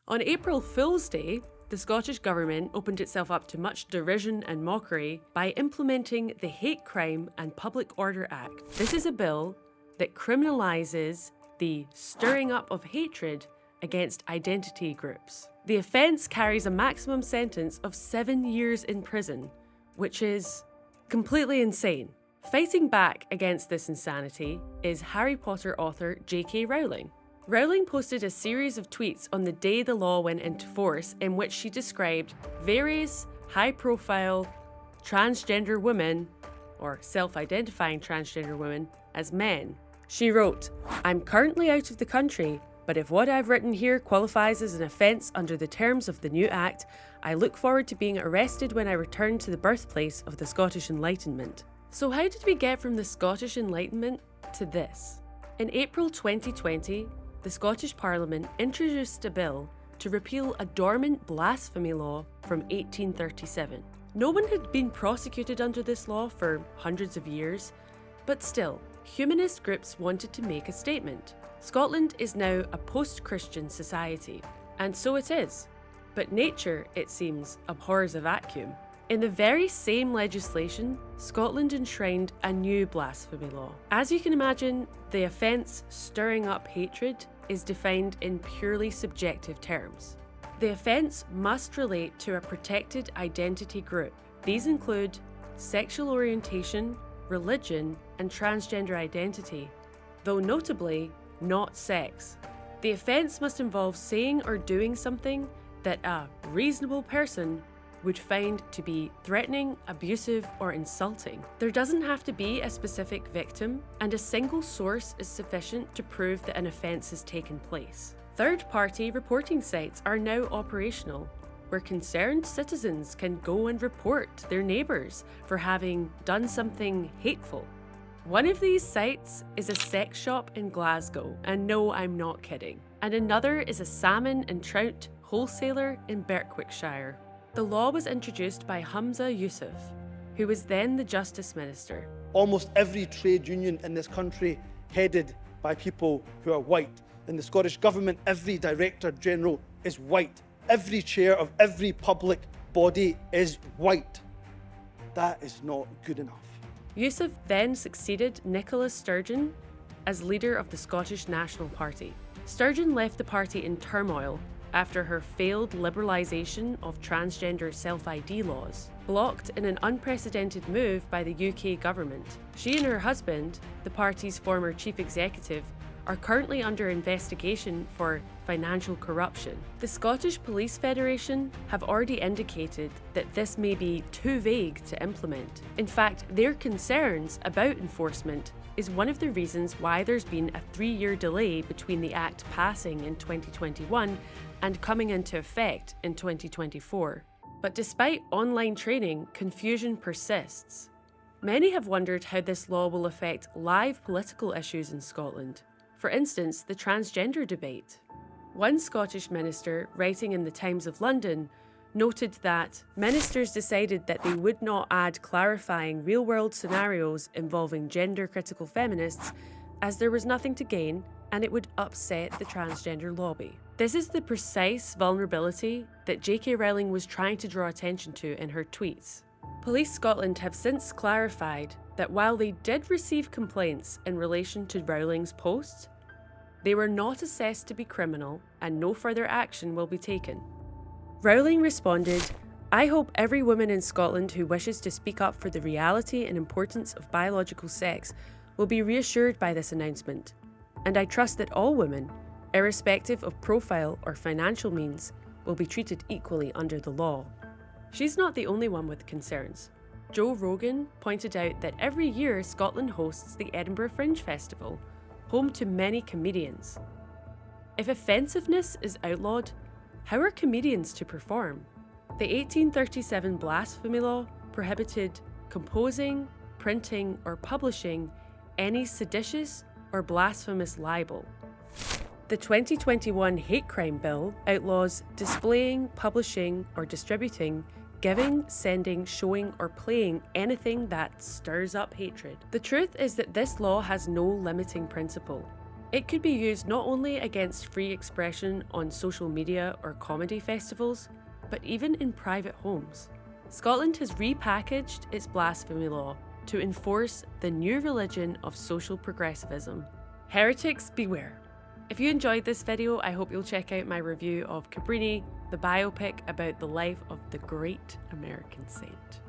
On April Fool's Day, the Scottish Government opened itself up to much derision and mockery by implementing the Hate Crime and Public Order Act. This is a bill that criminalises the stirring up of hatred against identity groups. The offence carries a maximum sentence of 7 years in prison, which is completely insane. Fighting back against this insanity is Harry Potter author J.K. Rowling. Rowling posted a series of tweets on the day the law went into force in which she described various high-profile transgender women, or self-identifying transgender women, as men. She wrote, "I'm currently out of the country, but if what I've written here qualifies as an offence under the terms of the new Act, I look forward to being arrested when I return to the birthplace of the Scottish Enlightenment." So how did we get from the Scottish Enlightenment to this? In April 2020, the Scottish Parliament introduced a bill to repeal a dormant blasphemy law from 1837. No one had been prosecuted under this law for hundreds of years, but still, humanist groups wanted to make a statement. Scotland is now a post-Christian society, and so it is. But nature, it seems, abhors a vacuum. In the very same legislation, Scotland enshrined a new blasphemy law. As you can imagine, the offence stirring up hatred is defined in purely subjective terms. The offence must relate to a protected identity group. These include sexual orientation, religion, and transgender identity, though notably not sex. The offence must involve saying or doing something that a reasonable person would find to be threatening, abusive, or insulting. There doesn't have to be a specific victim, and a single source is sufficient to prove that an offence has taken place. Third-party reporting sites are now operational, where concerned citizens can go and report their neighbours for having done something hateful. One of these sites is a sex shop in Glasgow, and no, I'm not kidding. And another is a salmon and trout wholesaler in Berwickshire. The law was introduced by Humza Yousaf, who was then the Justice Minister. Almost every trade union in this country headed by people who are white. In the Scottish Government, every Director General is white. Every chair of every public body is white. That is not good enough. Yousaf then succeeded Nicola Sturgeon as leader of the Scottish National Party. Sturgeon left the party in turmoil after her failed liberalisation of transgender self-ID laws, blocked in an unprecedented move by the UK government. She and her husband, the party's former chief executive, are currently under investigation for financial corruption. The Scottish Police Federation have already indicated that this may be too vague to implement. In fact, their concerns about enforcement is one of the reasons why there's been a 3-year delay between the Act passing in 2021 and coming into effect in 2024. But despite online training, confusion persists. Many have wondered how this law will affect live political issues in Scotland. For instance, the transgender debate. One Scottish minister, writing in the Times of London, noted that ministers decided that they would not add clarifying real-world scenarios involving gender-critical feminists as there was nothing to gain and it would upset the transgender lobby. This is the precise vulnerability that J.K. Rowling was trying to draw attention to in her tweets. Police Scotland have since clarified that while they did receive complaints in relation to Rowling's posts, they were not assessed to be criminal and no further action will be taken. Rowling responded, "I hope every woman in Scotland who wishes to speak up for the reality and importance of biological sex will be reassured by this announcement, and I trust that all women, irrespective of profile or financial means, will be treated equally under the law." She's not the only one with concerns. Joe Rogan pointed out that every year Scotland hosts the Edinburgh Fringe Festival, home to many comedians. If offensiveness is outlawed, how are comedians to perform? The 1837 blasphemy law prohibited composing, printing, or publishing any seditious or blasphemous libel. The 2021 Hate Crime Bill outlaws displaying, publishing, or distributing, giving, sending, showing, or playing anything that stirs up hatred. The truth is that this law has no limiting principle. It could be used not only against free expression on social media or comedy festivals, but even in private homes. Scotland has repackaged its blasphemy law to enforce the new religion of social progressivism. Heretics beware. If you enjoyed this video, I hope you'll check out my review of Cabrini, the biopic about the life of the great American saint.